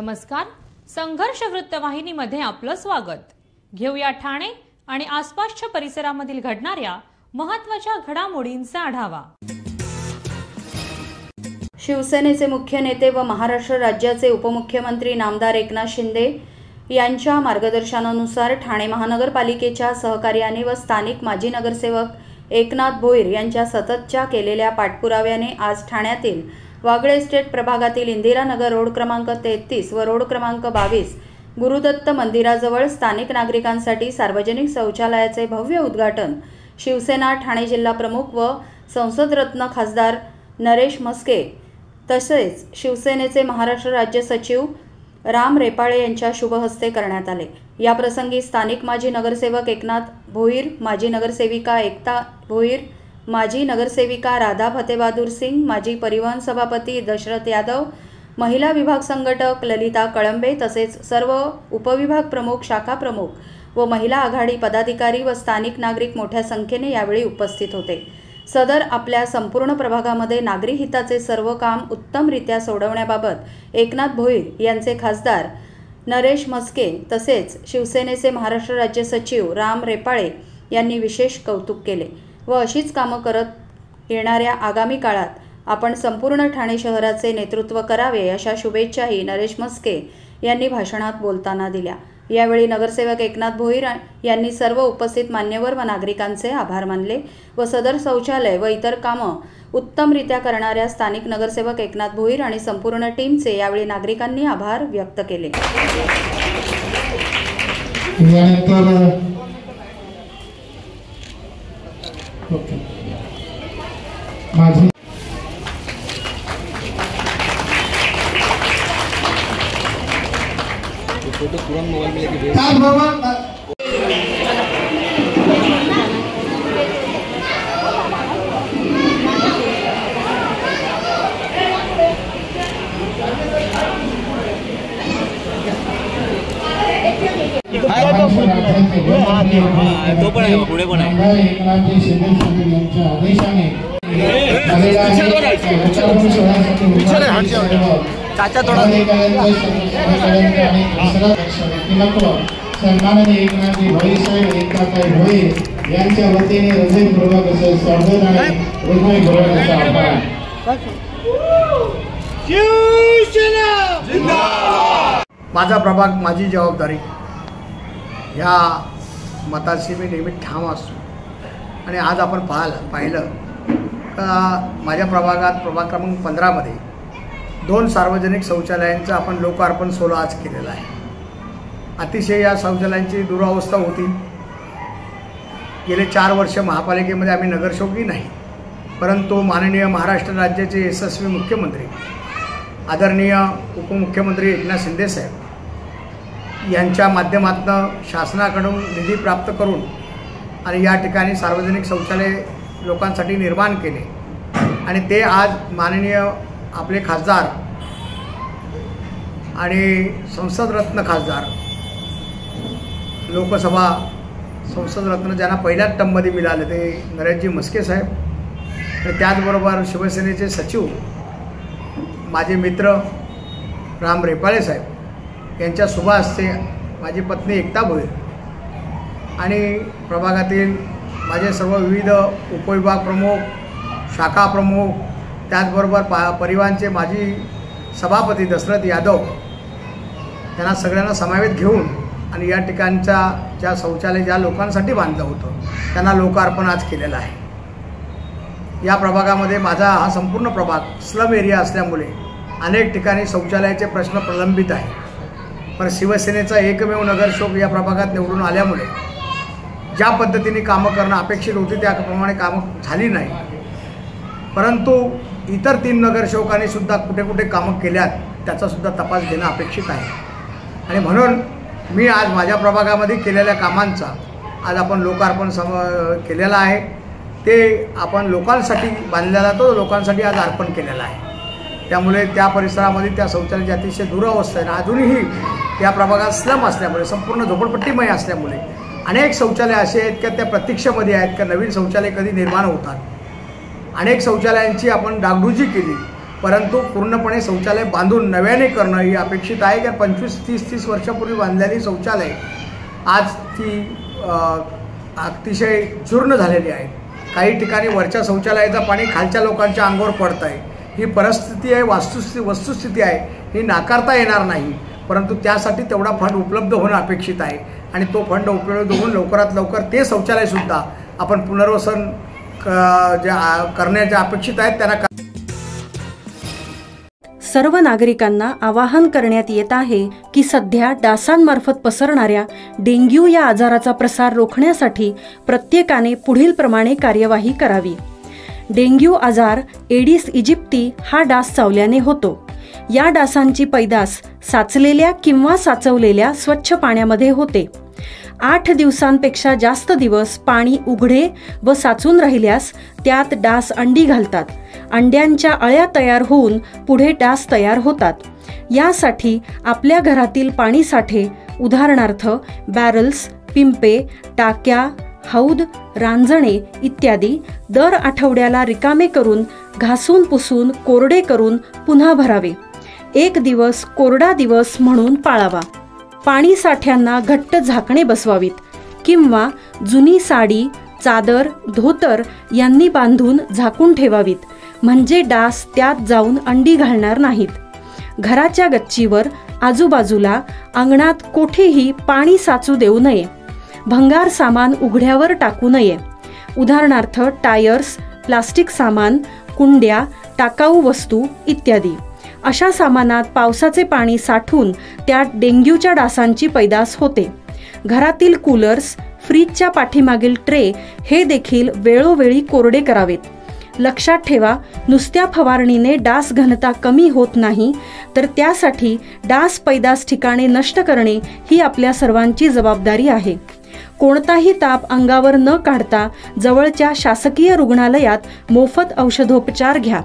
नमस्कार, संघर्ष वृत्तवाहिनीमध्ये आपलं स्वागत। घेऊया ठाणे आणि आसपासच्या परिसरामधील घडणाऱ्या महत्त्वाच्या घडामोडींचा आढावा। शिवसेनेचे मुख्य नेते व महाराष्ट्र राज्याचे उपमुख्यमंत्री नामदार एकनाथ शिंदे यांच्या मार्गदर्शनानुसार ठाणे महानगरपालिकेच्या सहकार्याने व स्थानिक माजी नगरसेवक एकनाथ भोईर यांच्या सततच्या केलेल्या पाठपुराव्याने आज ठाण्यातील वागळे एस्टेट प्रभागातील इंदिरानगर रोड क्रमांक 33 व रोड क्रमांक 22 गुरुदत्त मंदिराजवळ स्थानिक नागरिकांसाठी सार्वजनिक शौचालयाचे भव्य उद्घाटन शिवसेना ठाणे जिल्हा प्रमुख व संसदरत्न खासदार नरेश म्हस्के तसेच शिवसेनेचे महाराष्ट्र राज्य सचिव राम रेपाळे यांच्या शुभ हस्ते करण्यात आले। या प्रसंगी स्थानिक माजी नगरसेवक एकनाथ भोईर, माजी नगरसेविका एकता भोईर, माजी नगरसेविका राधा फतेबहादूर सिंग, माजी परिवहन सभापती दशरथ यादव, महिला विभाग संघटक ललिता कळंबे तसेच सर्व उपविभाग प्रमुख, शाखा प्रमुख व महिला आघाडी पदाधिकारी व स्थानिक नागरिक मोठ्या संख्येने यावेळी उपस्थित होते। सदर आपल्या संपूर्ण प्रभागामध्ये नागरी हिताचे सर्व काम उत्तमरित्या सोडवण्याबाबत एकनाथ भोईर यांचे खासदार नरेश म्हस्के तसेच शिवसेनेचे महाराष्ट्र राज्य सचिव राम रेपाळे यांनी विशेष कौतुक केले व अशीच कामं करत येणाऱ्या आगामी काळात आपण संपूर्ण ठाणे शहराचे नेतृत्व करावे अशा शुभेच्छाही नरेश म्हस्के यांनी भाषणात बोलताना दिल्या। यावेळी नगरसेवक एकनाथ भोईर यांनी सर्व उपस्थित मान्यवर व नागरिकांचे आभार मानले व सदर शौचालय व इतर कामं उत्तमरित्या करणाऱ्या स्थानिक नगरसेवक एकनाथ भोईर आणि संपूर्ण टीमचे यावेळी नागरिकांनी आभार व्यक्त केले। फोटो तुरंत मोबाइल में लेके भेज। तो पण आहे पुढे पण आहे। एकनाथ शिंदे यांच्या आदेशाने चाचा थोड़ा सन्माननीय एकनाथ भोईर साहेब एकनाथ भोईर यांच्या वतीने हृदयपूर्वक असे स्वागत आणि हृदयपूर्वक असा आभार। माझा प्रभाग माझी जबाबदारी ह्या मताशी मी नेहमी ठाम असतो आणि आज आपण पाहिलं का माझ्या प्रभागात प्रभाग क्रमांक 15 मध्ये 2 सार्वजनिक शौचालयांचं आपण लोकार्पण सोहळा आज केलेला आहे। अतिशय या शौचालयांची दुरावस्था होती। गेले 4 वर्ष महापालिकेमध्ये आम्ही नगरसेवकही नाही, परंतु माननीय महाराष्ट्र राज्याचे यशस्वी मुख्यमंत्री आदरणीय उपमुख्यमंत्री एकनाथ शिंदे साहेब यांच्या माध्यमातून शासनाकडून निधी प्राप्त करून आणि या ठिकाणी सार्वजनिक शौचालय लोकांसाठी निर्माण केले आणि ते आज माननीय आपले खासदार आणि संसदरत्न खासदार लोकसभा संसदरत्न ज्यांना पहिल्याच टर्ममध्ये मिळाले ते नरेशजी म्हस्के साहेब आणि त्याचबरोबर शिवसेनेचे सचिव माझे मित्र राम रेपाळे साहेब यांच्या शुभ हस्ते माझी पत्नी एकता भोईर आणि प्रभागातील माझे सर्व विविध उपविभाग प्रमुख, शाखा प्रमुख, त्याचबरोबर परिवहनचे माजी सभापती दशरथ यादव यांना सगळ्यांना समावेश घेऊन आणि या ठिकाणच्या ज्या शौचालय ज्या लोकांसाठी बांधलं होतं त्यांना लोकार्पण आज केलेलं आहे। या प्रभागामध्ये माझा हा संपूर्ण प्रभाग स्लम एरिया असल्यामुळे अनेक ठिकाणी शौचालयाचे प्रश्न प्रलंबित आहे, पण शिवसेनेचा एकमेव नगरसेवक या प्रभागात निवडून आल्यामुळे ज्या पद्धतीने कामं करणं अपेक्षित होती त्याप्रमाणे कामं झाली नाही, परंतु इतर 3 नगरसेवकांनी सुद्धा कुठे कुठे कामं केल्यात त्याचा सुद्धा तपास घेणं अपेक्षित आहे आणि म्हणून मी आज माझ्या प्रभागामध्ये केलेल्या कामांचा आज आपण लोकार्पण केलेला आहे। ते आपण लोकांसाठी बांधलेला तो लोकांसाठी आज अर्पण केलेला आहे। त्यामुळे त्या परिसरामध्ये त्या शौचालयाची अतिशय दुरावस्था आहे। अजूनही त्या प्रभागात स्लम असल्यामुळे संपूर्ण झोपडपट्टीमय असल्यामुळे अनेक शौचालय असे आहेत की त्या प्रतीक्षेमध्ये आहेत का नवीन शौचालय कधी निर्माण होतात। अनेक शौचालयांची आपण डागडुजी केली परंतु पूर्णपणे शौचालय बांधून नव्याने करणं ही अपेक्षित आहे. कारण 25-30 वर्षापूर्वी बांधलेली शौचालय आज ती अतिशय चूर्ण झालेली आहे. काही ठिकाणी वरच्या शौचालयाचं पाणी खालच्या लोकांच्या अंगावर पडतं आहे. ही परिस्थिती आहे, वस्तुस्थिती आहे, ही नाकारता येणार नाही. परंतु त्यासाठी तेवढा फंड उपलब्ध होणं अपेक्षित आहे आणि तो फंड उपलब्ध होऊन लवकरात लवकर ते शौचालयसुद्धा आपण पुनर्वसन करण्याच्या अपेक्षित आहेत. त्यांना सर्व नागरिकांना आवाहन करण्यात येत आहे की सध्या डासांमार्फत पसरणाऱ्या डेंग्यू या आजाराचा प्रसार रोखण्यासाठी प्रत्येकाने पुढील प्रमाणे कार्यवाही करावी. डेंग्यू आजार एडिस इजिप्ती हा डास चावल्याने होतो. या डासांची पैदास साचलेल्या किंवा साचवलेल्या स्वच्छ पाण्यामध्ये होते. 8 दिवसांपेक्षा जास्त दिवस पाणी उघडे व साचून राहिल्यास त्यात डास अंडी घालतात. अंड्यांच्या अळ्या तयार होऊन पुढे डास तयार होतात. यासाठी आपल्या घरातील पाणीसाठे उदाहरणार्थ बॅरल्स, पिंपे, टाक्या, हौद, रांजणे इत्यादी दर आठवड्याला रिकामे करून घासून पुसून कोरडे करून पुन्हा भरावे. 1 दिवस कोरडा दिवस म्हणून पाळावा. पाणी साठ्यांना घट्ट झाकणे बसवावीत किंवा जुनी साडी, चादर, धोतर यांनी बांधून झाकून ठेवावीत, म्हणजे डास त्यात जाऊन अंडी घालणार नाहीत. घराच्या गच्चीवर, आजूबाजूला, अंगणात कोठेही पाणी साचू देऊ नये. भंगार सामान उघड्यावर टाकू नये. उदाहरणार्थ टायर्स, प्लास्टिक सामान, कुंड्या, टाकाऊ वस्तू इत्यादी. अशा सामानात पावसाचे पाणी साठून त्यात डेंग्यूच्या डासांची पैदास होते. घरातील कूलर्स, फ्रीजच्या पाठीमागील ट्रे हे देखील वेळोवेळी कोरडे करावेत. लक्षात ठेवा, नुसत्या फवारणीने डास घनता कमी होत नाही, तर त्यासाठी डास पैदास ठिकाणे नष्ट करणे ही आपल्या सर्वांची जबाबदारी आहे. कोणताही ताप अंगावर न काढता जवळच्या शासकीय रुग्णालयात मोफत औषधोपचार घ्या.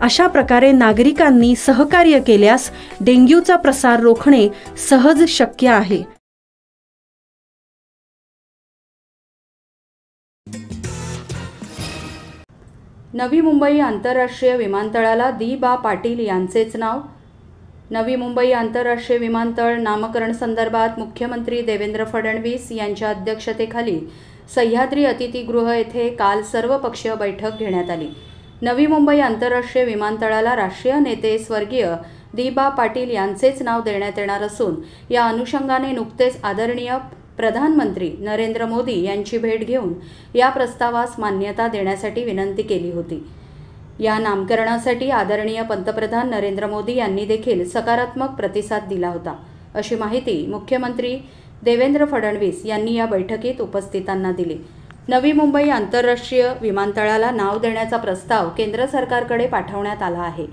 अशा प्रकारे नागरिकांनी सहकार्य केल्यास डेंग्यूचा प्रसार रोखणे सहज शक्य आहे. नवी मुंबई आंतरराष्ट्रीय विमानतळाला दी.बा. पाटील यांचेच नाव. नवी मुंबई आंतरराष्ट्रीय विमानतळ नामकरण संदर्भात मुख्यमंत्री देवेंद्र फडणवीस यांच्या अध्यक्षतेखाली सह्याद्री अतिथीगृह येथे काल सर्वपक्षीय बैठक घेण्यात आली. नवी मुंबई आंतरराष्ट्रीय विमानतळाला राष्ट्रीय नेते स्वर्गीय दी.बा. पाटील यांचेच नाव देण्यात येणार असून या अनुषंगाने नुकतेच आदरणीय प्रधानमंत्री नरेंद्र मोदी यांची भेट घेऊन या प्रस्तावास मान्यता देण्यासाठी विनंती केली होती. या नामकरणासाठी आदरणीय पंतप्रधान नरेंद्र मोदी यांनी देखील सकारात्मक प्रतिसाद दिला होता, अशी माहिती मुख्यमंत्री देवेंद्र फडणवीस यांनी या बैठकीत उपस्थितांना दिली. नवी मुंबई आंतरराष्ट्रीय विमानतळाला नाव देण्याचा प्रस्ताव केंद्र सरकारकडे पाठवण्यात आला आहे.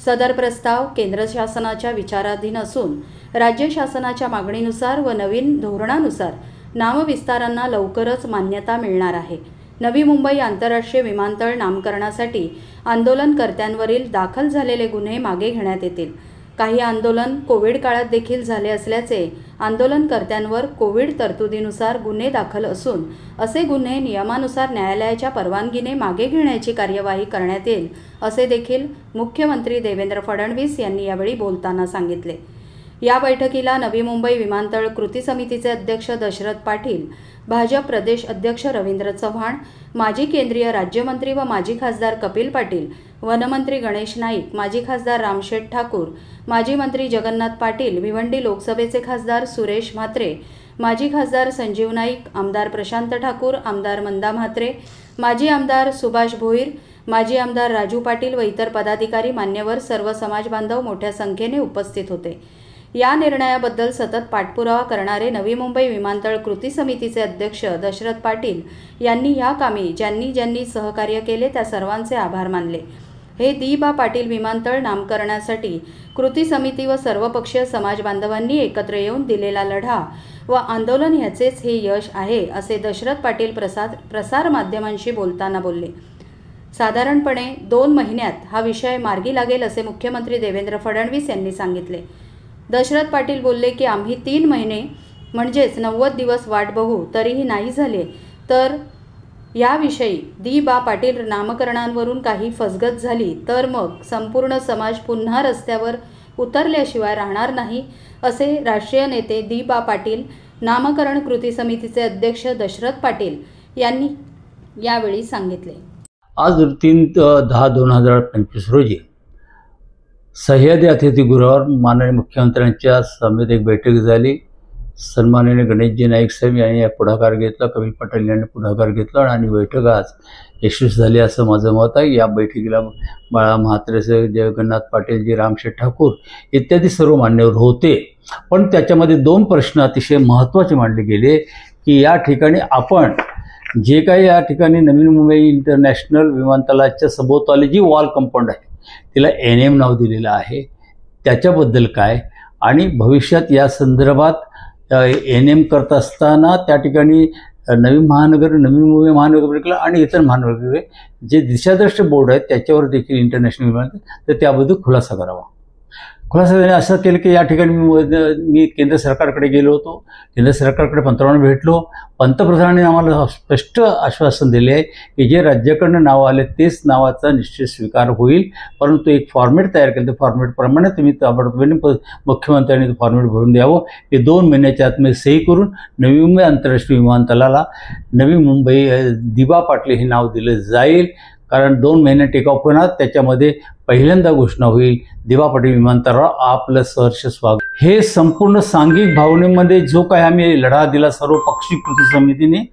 सदर प्रस्ताव केंद्र शासनाच्या विचाराधीन असून राज्य शासनाच्या मागणीनुसार व नवीन धोरणानुसार नामविस्तारांना लवकरच मान्यता मिळणार आहे. नवी मुंबई आंतरराष्ट्रीय विमानतळ नामकरणासाठी आंदोलनकर्त्यांवरील दाखल झालेले गुन्हे मागे घेण्यात येतील. काही आंदोलन कोविड काळात देखील झाले असल्याचे आंदोलनकर्त्यांवर कोविड तरतुदीनुसार गुन्हे दाखल असून असे गुन्हे नियमानुसार न्यायालयाच्या परवानगीने मागे घेण्याची कार्यवाही करण्यात येईल, असे देखील मुख्यमंत्री देवेंद्र फडणवीस यांनी यावेळी बोलताना सांगितले. या बैठकीला नवी मुंबई विमानतळ कृती समितीचे अध्यक्ष दशरथ पाटील, भाजप प्रदेश अध्यक्ष रवींद्र चव्हाण, माजी केंद्रीय राज्यमंत्री व माजी खासदार कपिल पाटील, वनमंत्री गणेश नाईक, माजी खासदार रामशेठ ठाकूर, माजी मंत्री जगन्नाथ पाटील, भिवंडी लोकसभेचे खासदार सुरेश म्हात्रे, माजी खासदार संजीव नाईक, आमदार प्रशांत ठाकूर, आमदार मंदा म्हात्रे, माजी आमदार सुभाष भोईर, माजी आमदार राजू पाटील व इतर पदाधिकारी, मान्यवर, सर्व समाजबांधव मोठ्या संख्येने उपस्थित होते. या निर्णयाबद्दल सतत पाठपुरावा करणारे नवी मुंबई विमानतळ कृती समितीचे अध्यक्ष दशरथ पाटील यांनी या कामी ज्यांनी सहकार्य केले त्या सर्वांचे आभार मानले. हे दी.बा. पाटील विमानतळ नामकरणासाठी कृती समिती व सर्वपक्षीय समाज बांधवांनी एकत्र येऊन दिलेला लढा व आंदोलन ह्याचेच हे यश आहे, असे दशरथ पाटील प्रसार माध्यमांशी बोलताना बोलले. साधारणपणे 2 महिन्यात हा विषय मार्गी लागेल, असे मुख्यमंत्री देवेंद्र फडणवीस यांनी सांगितले. दशरथ पाटील बोलले की आम्ही 3 महिने म्हणजेच 90 दिवस वाट बघू, तरीही नाही झाले तर याविषयी दी बा पाटील नामकरणांवरून काही फसगत झाली तर मग संपूर्ण समाज पुन्हा रस्त्यावर उतरल्याशिवाय राहणार नाही, असे राष्ट्रीय नेते दी बा पाटील नामकरण कृती समितीचे अध्यक्ष दशरथ पाटील यांनी यावेळी सांगितले. आज 3/10/2025 रोजी सह्याद्री अतिथीगृहावर माननीय मुख्यमंत्र्यांच्या समेत एक बैठक झाली. सन्माननीय गणेशजी नाईक साहेब यांनी या पुढाकार घेतला, कपिल पाटील यांनी पुढाकार घेतला आणि बैठक आज यशस्वी झाली असं माझं मत आहे. या बैठकीला बाळा म्हात्रे, जगन्नाथ पाटीलजी, रामशेठ ठाकूर इत्यादी सर्व मान्यवर होते. पण त्याच्यामध्ये 2 प्रश्न अतिशय महत्त्वाचे मांडले गेले की या ठिकाणी आपण जे काही या ठिकाणी नवी मुंबई इंटरनॅशनल विमानतळाच्या सभोवताली जी वॉल कंपाऊंड आहे तिला NM नाव दिलेलं आहे, त्याच्याबद्दल काय आणि भविष्यात या संदर्भात NM करत असताना त्या ठिकाणी नवी मुंबई महानगरपालिका आणि इतर महानगरपालिका जे दिशादर्शक बोर्ड आहेत त्याच्यावर देखील इंटरनॅशनल विमान तर त्याबद्दल खुलासा करावा. खुलासा असं केलं की या ठिकाणी मी केंद्र सरकारकडे गेलो होतो, केंद्र सरकारकडे पंतप्रधान भेटलो. पंतप्रधानांनी आम्हाला स्पष्ट आश्वासन दिले आहे की जे राज्याकडनं नावं आले तेच नावाचा निश्चित स्वीकार होईल, परंतु एक फॉर्मेट तयार केलं, त्या फॉर्मेटप्रमाणे तुम्ही ताबडतोबीने मुख्यमंत्र्यांनी ते फॉर्मेट भरून द्यावं. ते 2 महिन्याच्या आत मी सही करून नवी मुंबई आंतरराष्ट्रीय विमानतळाला नवी मुंबई दिबा पाटील हे नाव दिलं जाईल. कारण 2 महिने टेकऑफ होणार, त्याच्यामध्ये पहिल्यांदा घोषणा होईल दिबा पाटील विमानतळावर आपलं सहर्ष स्वागत. हे संपूर्ण सांघिक भावनेमध्ये जो काही आम्ही लढा दिला सर्व पक्षी कृती समितीने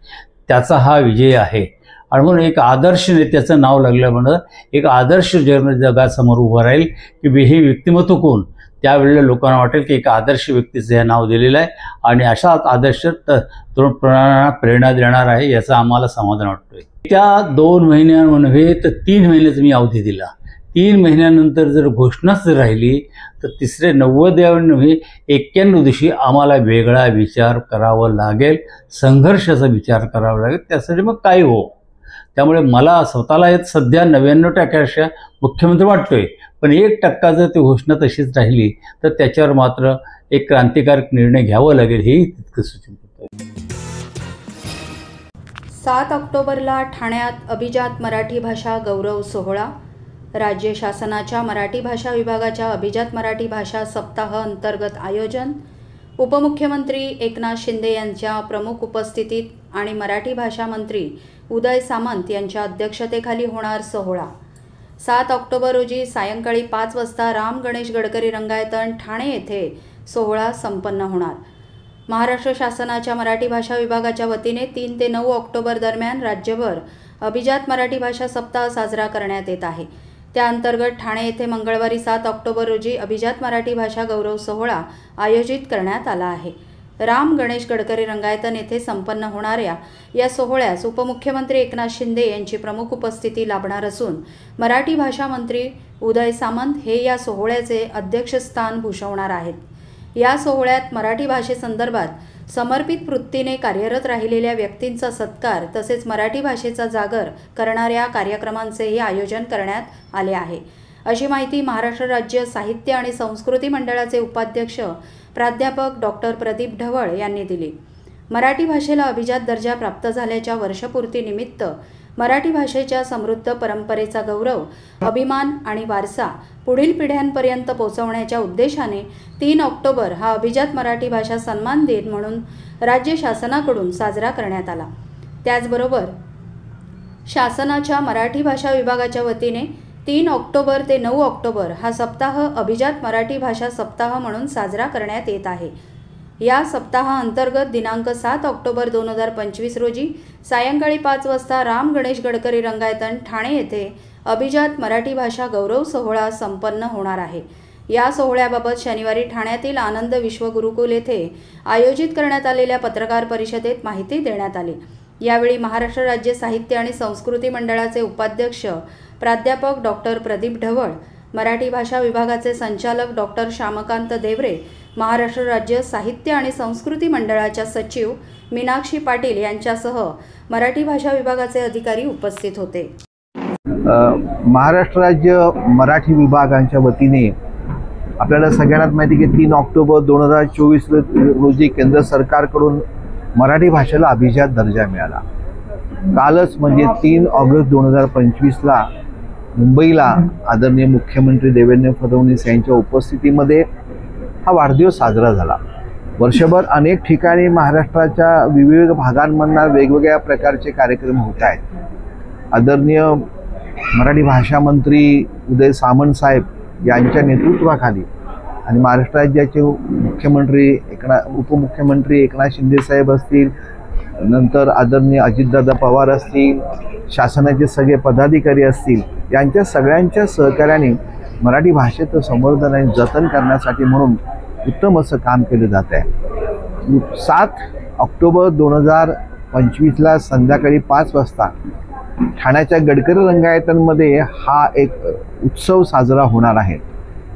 त्याचा हा विजय आहे. आणि म्हणून एक आदर्श नेत्याचं नाव लागल्यामुळं एक आदर्श जगासमोर उभं राहील की हे व्यक्तिमत्व कोण. त्यावेळेला लोकांना वाटेल की एक आदर्श व्यक्तीचं हे नाव दिलेलं आहे आणि अशा आदर्श तरुणांना प्रेरणा देणार आहे याचं आम्हाला समाधान वाटतोय. त्या 2 महिन्यांवर नव्हे तर 3 महिन्याचा मी अवधी दिला. 3 महिन्यानंतर जर घोषणाच राहिली तर तिसरे 90व्या नव्हे 91 दिवशी आम्हाला वेगळा विचार करावा लागेल, संघर्षाचा विचार करावा लागेल. त्यासाठी मग काय हो. त्यामुळे मला स्वतःला सध्या 99% मुख्यमंत्री वाटतोय, पण 1% जर ती घोषणा तशीच राहिली तर त्याच्यावर मात्र एक क्रांतिकारक निर्णय घ्यावा लागेल, हेही तितकं सूचित करतोय. 7 ऑक्टोबरला ठाण्यात अभिजात मराठी भाषा गौरव सोहळा. राज्य शासनाच्या मराठी भाषा विभागाच्या अभिजात मराठी भाषा सप्ताह अंतर्गत आयोजन. उपमुख्यमंत्री एकनाथ शिंदे यांच्या प्रमुख उपस्थितीत आणि मराठी भाषा मंत्री उदय सामंत यांच्या अध्यक्षतेखाली होणार सोहळा. 7 ऑक्टोबर रोजी सायंकाळी 5 वाजता राम गणेश गडकरी रंगायतन ठाणे येथे सोहळा संपन्न होणार. महाराष्ट्र शासनाच्या मराठी भाषा विभागाच्या वतीने 3 ते 9 ऑक्टोबर दरम्यान राज्यभर अभिजात मराठी भाषा सप्ताह साजरा करण्यात येत आहे. त्याअंतर्गत ठाणे येथे मंगळवारी 7 ऑक्टोबर रोजी अभिजात मराठी भाषा गौरव सोहळा आयोजित करण्यात आला आहे. राम गणेश गडकरी रंगायतन येथे संपन्न होणाऱ्या या सोहळ्यास उपमुख्यमंत्री एकनाथ शिंदे यांची प्रमुख उपस्थिती लाभणार असून मराठी भाषा मंत्री उदय सामंत हे या सोहळ्याचे अध्यक्षस्थान भूषवणार आहेत. या सोहळ्यात मराठी भाषेसंदर्भात समर्पित वृत्तीने कार्यरत राहिलेल्या व्यक्तींचा सत्कार तसेच मराठी भाषेचा जागर करणाऱ्या कार्यक्रमांचेही आयोजन करण्यात आले आहे, अशी माहिती महाराष्ट्र राज्य साहित्य आणि संस्कृती मंडळाचे उपाध्यक्ष प्राध्यापक डॉक्टर प्रदीप ढवळ यांनी दिली. मराठी भाषेला अभिजात दर्जा प्राप्त झाल्याच्या वर्षपूर्तीनिमित्त मराठी भाषेच्या समृद्ध परंपरेचा गौरव, अभिमान आणि वारसा पुढील पिढ्यांपर्यंत पोहोचवण्याच्या उद्देशाने 3 ऑक्टोबर हा अभिजात मराठी भाषा सन्मान दिन म्हणून राज्य शासनाकडून साजरा करण्यात आला. त्याचबरोबर शासनाच्या मराठी भाषा विभागाच्या वतीने 3 ऑक्टोबर ते 9 ऑक्टोबर हा सप्ताह अभिजात मराठी भाषा सप्ताह म्हणून साजरा करण्यात येत आहे. या सप्ताहाअंतर्गत दिनांक 7 ऑक्टोबर 2025 रोजी सायंकाळी 5 वाजता राम गणेश गडकरी रंगायतन ठाणे येथे अभिजात मराठी भाषा गौरव सोहळा संपन्न होणार आहे. या सोहळ्याबाबत शनिवारी ठाण्यातील आनंद विश्व गुरुकुल येथे आयोजित करण्यात आलेल्या पत्रकार परिषदेत माहिती देण्यात आली. यावेळी महाराष्ट्र राज्य साहित्य आणि संस्कृती मंडळाचे उपाध्यक्ष प्राध्यापक डॉक्टर प्रदीप ढवळ, मराठी भाषा विभागाचे संचालक डॉक्टर श्यामकांत देवरे, महाराष्ट्र राज्य साहित्य आणि संस्कृती मंडळाच्या सचिव मीनाक्षी पाटील यांच्यासह मराठी भाषा विभागाचे अधिकारी उपस्थित होते. महाराष्ट्र राज्य मराठी विभागांच्या वतीने आपल्याला सगळ्यांनाच माहिती की 3 ऑक्टोबर 2024 रोजी केंद्र सरकारकडून मराठी भाषेला अभिजात दर्जा मिळाला. कालच म्हणजे 3 ऑगस्ट 2025ला मुंबईला आदरणीय मुख्यमंत्री देवेंद्र फडणवीस यांच्या उपस्थितीमध्ये हा वाढदिवस साजरा झाला. वर्षभर अनेक ठिकाणी महाराष्ट्राच्या विविध भागांमधून वेगवेगळ्या प्रकारचे कार्यक्रम होत आहेत. आदरणीय मराठी भाषा मंत्री उदय सामंत साहेब यांच्या नेतृत्वाखाली आणि महाराष्ट्र राज्याचे मुख्यमंत्री उपमुख्यमंत्री एकनाथ शिंदे साहेब असतील, नंतर आदरणीय अजितदादा पवार असतील, शासनाचे सगळे पदाधिकारी असतील, यांच्या सगळ्यांच्या सहकार्याने मराठी भाषेचं संवर्धन आणि जतन करण्यासाठी म्हणून उत्तम असं काम केलं जात आहे. 7 ऑक्टोबर 2025ला संध्याकाळी 5 वाजता ठाण्याच्या गडकरी रंगायतांमध्ये हा एक उत्सव साजरा होणार आहे.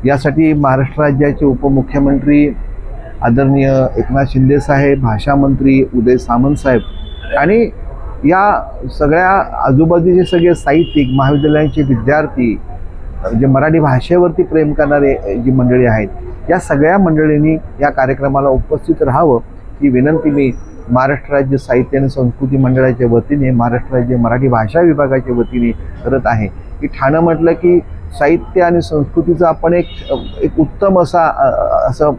यासाठी महाराष्ट्र राज्याचे उपमुख्यमंत्री आदरणीय एकनाथ शिंदे साहेब, भाषा मंत्री उदय सामंत साहेब आणि या सगळ्या आजूबाजूचे सगळे साहित्यिक, महाविद्यालयांचे विद्यार्थी, जे मराठी भाषेवरती प्रेम करणारे जी मंडळी आहेत, या सगळ्या मंडळींनी या कार्यक्रमाला उपस्थित राहावं ही विनंती मी महाराष्ट्र राज्य साहित्य आणि संस्कृती मंडळाच्या वतीने, महाराष्ट्र राज्य मराठी भाषा विभागाच्या वतीने करत आहे. की ठाणं म्हटलं की साहित्य आणि संस्कृतीचा आपण एक उत्तम असं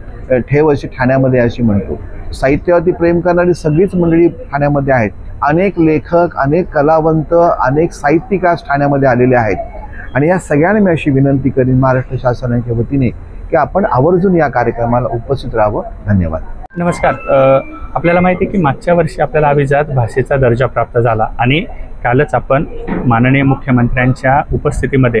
ठेव अशी ठाण्यामध्ये अशी म्हणतो. साहित्यावरती प्रेम करणारी सगळीच मंडळी ठाण्यामध्ये आहेत. अनेक लेखक, अनेक कलावंत, अनेक साहित्यिक आज ठाण्यामध्ये आलेले आहेत आणि या सगळ्यांना मी अशी विनंती करीन महाराष्ट्र शासनाच्या वतीने की आपण आवर्जून या कार्यक्रमाला उपस्थित राहावं. धन्यवाद. नमस्कार. आपल्याला माहिती आहे की मागच्या वर्षी आपल्याला अभिजात भाषेचा दर्जा प्राप्त झाला आणि कालच आपण माननीय मुख्यमंत्र्यांच्या उपस्थितीमध्ये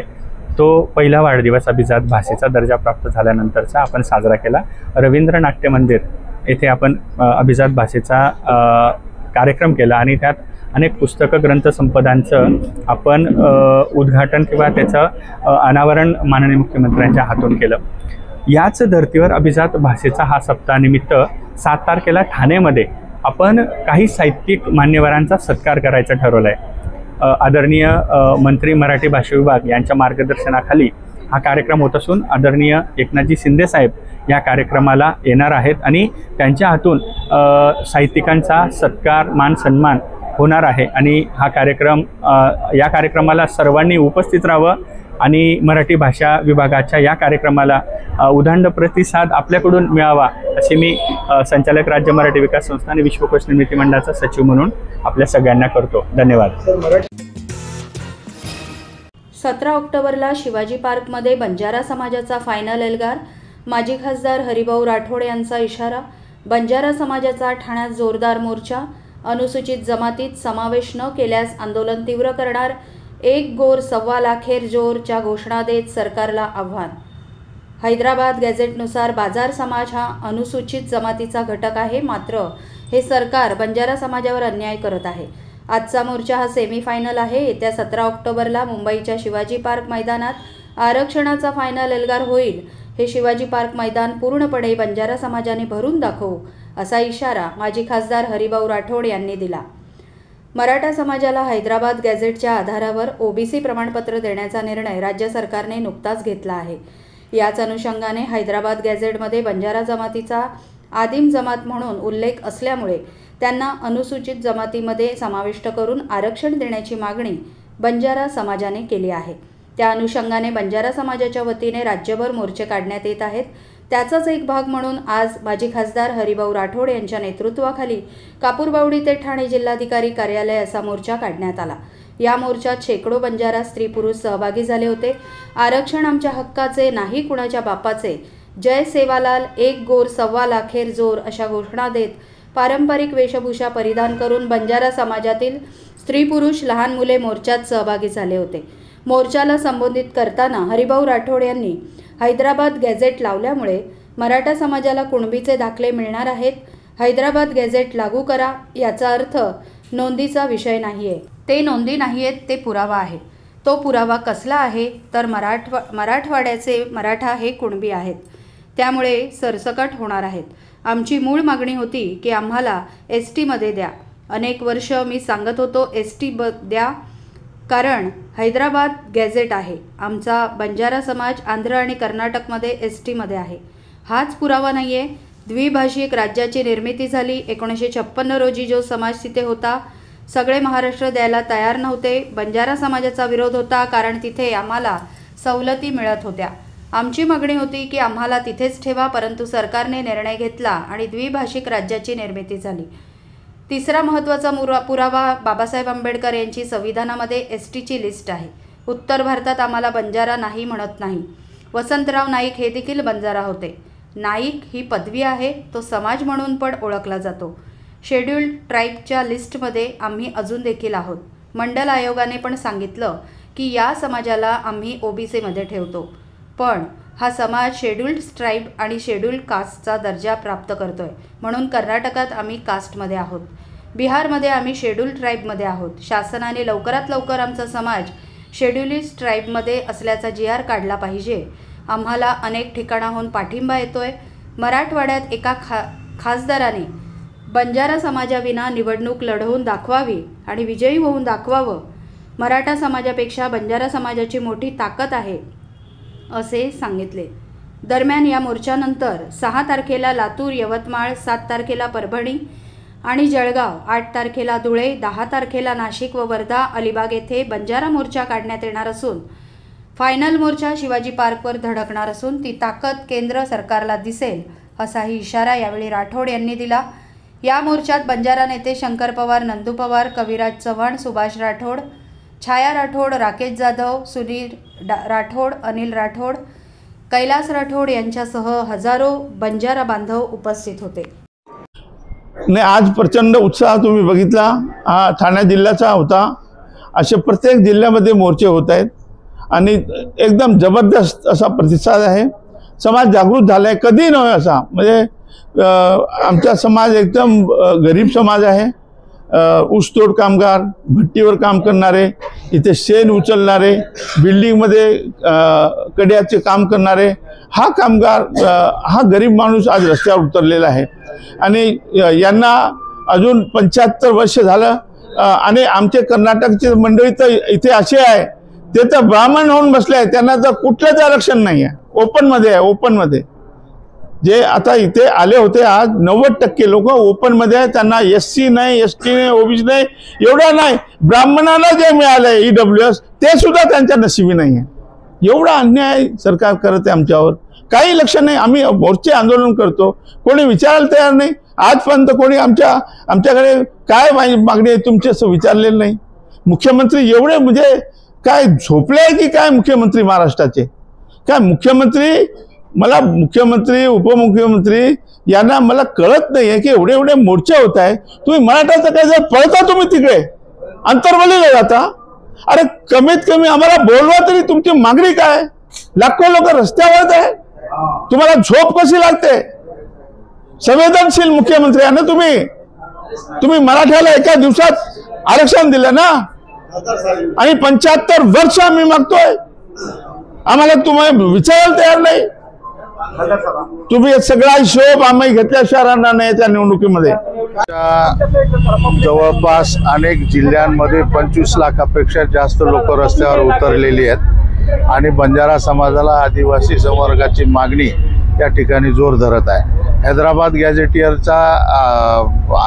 तो पहिला वाढदिवस अभिजात भाषेचा दर्जा प्राप्त झाल्यानंतरचा आपण साजरा केला. रवींद्र नाट्य मंदिर येथे आपण अभिजात भाषेचा कार्यक्रम केला आणि त्यात अनेक पुस्तकं, ग्रंथसंपदांचं आपण उद्घाटन किंवा त्याचं अनावरण माननीय मुख्यमंत्र्यांच्या हातून केलं. याच धर्तीवर अभिजात भाषेचा हा सप्ताहानिमित्त 7 तारखेला ठाणेमध्ये आपण काही साहित्यिक मान्यवरांचा सत्कार करायचं ठरवलं आहे. आदरणीय मंत्री मराठी भाषा विभाग यांच्या मार्गदर्शनाखाली हा कार्यक्रम होत असून आदरणीय एकनाथजी शिंदे साहेब या कार्यक्रमाला येणार आहेत आणि त्यांच्या हातून साहित्यिकांचा सत्कार, मान सन्मान होणार आहे आणि हा कार्यक्रम या कार्यक्रमाला सर्वांनी उपस्थित राहावं आणि मराठी भाषा विभागाच्या या कार्यक्रमाला उदंड प्रतिसाद आपल्याकडून मिळावा अशी मी संचालक राज्य मराठी विकास संस्था आणि विश्वकोश निर्मिती मंडळाचा सचिव म्हणून आपल्या सगळ्यांना करतो. धन्यवाद. 17 ऑक्टोबरला शिवाजी पार्कमध्ये बंजारा समाजाचा फायनल एल्गार. माजी खासदार हरिभाऊ राठोड यांचा इशारा. बंजारा समाजाचा ठाण्यात जोरदार मोर्चा. अनुसूचित जमातीत समावेश न केल्यास आंदोलन तीव्र करणार. 1 गोर सव्वा लाखेर जोरच्या घोषणा देत सरकारला आव्हान. हैदराबाद गॅझेटनुसार बाजार समाज हा अनुसूचित जमातीचा घटक आहे, मात्र हे सरकार बंजारा समाजावर अन्याय करत आहे. आजचा मोर्चा हा सेमीफायनल आहे. येत्या 17 ऑक्टोबरला मुंबईच्या शिवाजी पार्क मैदानात आरक्षणाचा फायनल एल्गार होईल. हे शिवाजी पार्क मैदान पूर्णपणे बंजारा समाजाने भरून दाखवू असा इशारा माजी खासदार हरिभाऊ राठोड यांनी दिला. मराठा समाजाला हैदराबाद गॅझेटच्या आधारावर ओबीसी प्रमाणपत्र देण्याचा निर्णय राज्य सरकारने नुकताच घेतला आहे. याच अनुषंगाने हैदराबाद गॅझेटमध्ये बंजारा जमातीचा आदिम जमात म्हणून उल्लेख असल्यामुळे त्यांना अनुसूचित जमातीमध्ये समाविष्ट करून आरक्षण देण्याची मागणी बंजारा समाजाने केली आहे. त्या अनुषंगाने बंजारा समाजाच्या वतीने राज्यभर मोर्चे काढण्यात येत आहेत. त्याचाच एक भाग म्हणून आज माजी खासदार हरिभाऊ राठोड यांच्या नेतृत्वाखाली कापूरबावडी ते ठाणे जिल्हाधिकारी कार्यालय असा मोर्चा काढण्यात आला. या मोर्चात शेकडो बंजारा स्त्री पुरुष सहभागी झाले होते. आरक्षण आमच्या हक्काचे, नाही कुणाच्या बापाचे, जय सेवालाल, 1 गोर सव्वा लाखेर जोर अशा घोषणा देत पारंपरिक वेशभूषा परिधान करून बंजारा समाजातील स्त्री पुरुष, लहान मुले मोर्चात सहभागी झाले होते. मोर्चाला संबोधित करताना हरिभाऊ राठोड यांनी हैदराबाद गॅझेट लावल्यामुळे मराठा समाजाला कुणबीचे दाखले मिळणार आहेत. हैदराबाद गॅझेट लागू करा याचा अर्थ नोंदीचा विषय नाही आहे. ते नोंदी नाही आहेत, ते पुरावा आहे. तो पुरावा कसला आहे तर मराठवाड्याचे मराठा हे कुणबी आहेत, त्यामुळे सरसकट होणार आहेत. आमची मूळ मागणी होती की आम्हाला STमध्ये द्या. अनेक वर्ष मी सांगत होतो ST द्या, कारण हैदराबाद गॅझेट आहे. आमचा बंजारा समाज आंध्र आणि कर्नाटकमध्ये STमध्ये आहे. हाच पुरावा नाही आहे. द्विभाषिक राज्याची निर्मिती झाली. 1956 रोजी जो समाज तिथे होता सगळे महाराष्ट्र द्यायला तयार नव्हते. बंजारा समाजाचा विरोध होता, कारण तिथे आम्हाला सवलती मिळत होत्या. आमची मागणी होती की आम्हाला तिथेच ठेवा, परंतु सरकारने निर्णय घेतला आणि द्विभाषिक राज्याची निर्मिती झाली. तिसरा महत्त्वाचा पुरावा बाबासाहेब आंबेडकर यांची संविधानामध्ये एसटीची लिस्ट आहे. उत्तर भारतात आम्हाला बंजारा नाही म्हणत नाही. वसंतराव नाईक हे देखील बंजारा होते. नाईक ही पदवी आहे, तो समाज म्हणून पण ओळखला जातो. शेड्यूल्ड ट्राईबच्या लिस्टमध्ये आम्ही अजून देखील आहोत. मंडल आयोगाने पण सांगितलं की या समाजाला आम्ही ओबीसीमध्ये ठेवतो, पण हा समाज शेड्यूल्ड ट्राईब आणि शेड्यूल्ड कास्टचा दर्जा प्राप्त करतोय. म्हणून कर्नाटकात आम्ही कास्टमध्ये आहोत, बिहारमध्ये आम्ही शेड्यूल्ड ट्राईबमध्ये आहोत. शासनाने लवकरात लवकर आमचा समाज शेड्युलिस्ट ट्राईबमध्ये असल्याचा GR काढला पाहिजे. आम्हाला अनेक ठिकाणाहून पाठिंबा येतोय. मराठवाड्यात एका खासदाराने बंजारा समाजाविना निवडणूक लढवून दाखवावी आणि विजयी होऊन दाखवावं. मराठा समाजापेक्षा बंजारा समाजाची मोठी ताकद आहे असे सांगितले. दरम्यान या मोर्चानंतर 6 तारखेला लातूर, यवतमाळ, 7 तारखेला परभणी आणि जळगाव, 8 तारखेला धुळे, 10 तारखेला नाशिक व वर्धा, अलिबाग येथे बंजारा मोर्चा काढण्यात येणार असून फायनल मोर्चा शिवाजी पार्कवर धडकणार असून ती ताकद केंद्र सरकारला दिसेल असाही इशारा यावेळी राठोड यांनी दिला. या मोर्चात बंजारा नेते शंकर पवार, नंदू पवार, कविराज चव्हाण, सुभाष राठोड, छाया राठोड, राकेश जाधव, सुनील राठोड, अनिल राठोड, कैलास राठोड यांच्यासह हजारो बंजारा बांधव उपस्थित होते. नाही, आज प्रचंड उत्साह तुम्ही बघितला. हा ठाणे जिल्ह्याचा होता. असे प्रत्येक जिल्ह्यामध्ये मोर्चे होत आहेत आणि एकदम जबरदस्त असा प्रतिसाद आहे. समाज जागृत झाला आहे, कधी नव्हे असा. म्हणजे आमचा समाज एकदम गरीब समाज आहे. ऊसतोड कामगार, भट्टीवर काम करणारे, इथे शेण उचलणारे, बिल्डिंगमध्ये कड्याचे काम करणारे, हा कामगार, हा गरीब माणूस आज रस्त्यावर उतरलेला आहे. आणि यांना अजून 75 वर्ष झालं. आणि आमचे कर्नाटकचे मंडळी तर इथे असे आहे, ते तर ब्राह्मण होऊन बसले आहे, त्यांना तर कुठलंच आरक्षण नाही आहे. ओपनमध्ये आहे, ओपनमध्ये. जे आता इथे आले होते आज 90% लोक ओपनमध्ये आहे. त्यांना SC नाही, ST नाही, OBC नाही, एवढा नाही. ब्राह्मणाला जे मिळालंय EWS ते सुद्धा त्यांच्या नशिबी नाही आहे. एवढा अन्याय सरकार करत आहे आमच्यावर. काही लक्ष नाही. आम्ही मोर्चे आंदोलन करतो, कोणी विचारायला तयार नाही. आजपर्यंत कोणी आमच्याकडे काय मागणी आहे तुमची असं विचारलेलं नाही. मुख्यमंत्री एवढे म्हणजे काय झोपले आहे की काय मुख्यमंत्री महाराष्ट्राचे? काय मुख्यमंत्री, मला मुख्यमंत्री, उपमुख्यमंत्री यांना मला कळत नाही आहे की एवढे एवढे मोर्चे होत आहे. तुम्ही मराठाचं काय जर पळता, तुम्ही तिकडे अंतर्वलीला जाता. अरे कमीत कमी आम्हाला बोलवा तरी तुमची मागणी काय? लाखो लोक रस्त्यावर आहे, तुम्हाला झोप कशी लागते? संवेदनशील मुख्यमंत्री आहे ना तुम्ही मराठ्याला एका दिवसात आरक्षण दिलं ना, आणि 75 वर्ष आम्ही मागतोय. आम्हाला तुम्ही विचारायला तयार नाही. तुम्ही सगळा हिशोब आम्ही घेतल्याशिवाय राहणार नाही त्या निवडणुकीमध्ये. जवळपास अनेक जिल्ह्यांमध्ये 25 लाखापेक्षा जास्त लोक रस्त्यावर उतरलेली आहेत आणि बंजारा समाजाला आदिवासी संवर्गाची मागणी या ठिकाणी जोर धरत आहे. हैदराबाद गॅझेटियरचा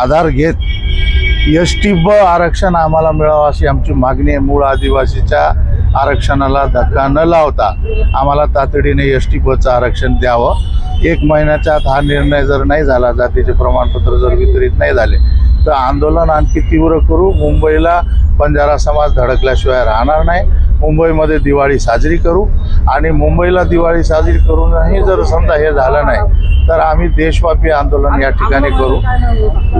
आधार घेत ST आरक्षण आम्हाला मिळावं अशी आमची मागणी आहे. मूळ आदिवासीच्या आरक्षणाला धक्का न लावता आम्हाला तातडीने ST आरक्षण द्यावं. 1 महिन्याच्या आत हा निर्णय जर नाही झाला, जातीचे प्रमाणपत्र जर वितरित नाही झाले, तर आंदोलन आणखी तीव्र करू. मुंबईला बंजारा समाज धडकल्याशिवाय राहणार नाही. मुंबईमध्ये दिवाळी साजरी करू आणि मुंबईला दिवाळी साजरी करूनही जर समजा हे झालं नाही तर आम्ही देशव्यापी आंदोलन या ठिकाणी करू.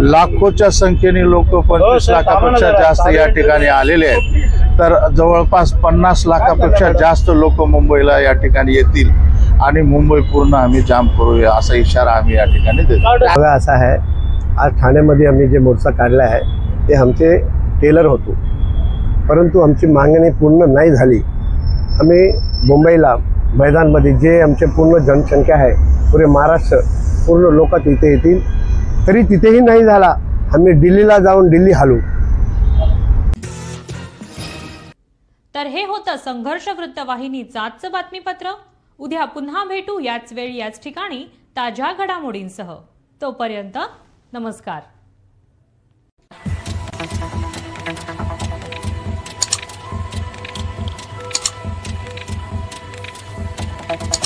लाखोच्या संख्येने लोक 25 लाखापेक्षा जास्त या ठिकाणी आलेले आहेत. तर जवळपास 50 लाखापेक्षा जास्त लोक मुंबईला या ठिकाणी येतील आणि मुंबई पूर्ण आम्ही जाम करूया असा इशारा आम्ही या ठिकाणी देतो. असा आहे, आज ठाण्यामध्ये आम्ही जे मोर्चा काढला आहे ते आमचे टेलर होतो, परंतु आमची मागणी पूर्ण नाही झाली. आम्ही मुंबईला मैदानमध्ये जे आमचे पूर्ण जनसंख्या आहे, पुरे महाराष्ट्र पूर्ण लोक तिथे येतील, तरी तिथेही नाही झाला. आम्ही दिल्लीला जाऊन दिल्ली हालू. तर हे होतं संघर्ष वृत्तवाहिनीचं आजचं बातमीपत्र. उद्या पुन्हा भेटू याच वेळी याच ठिकाणी ताज्या घडामोडींसह. तोपर्यंत नमस्कार. आहे.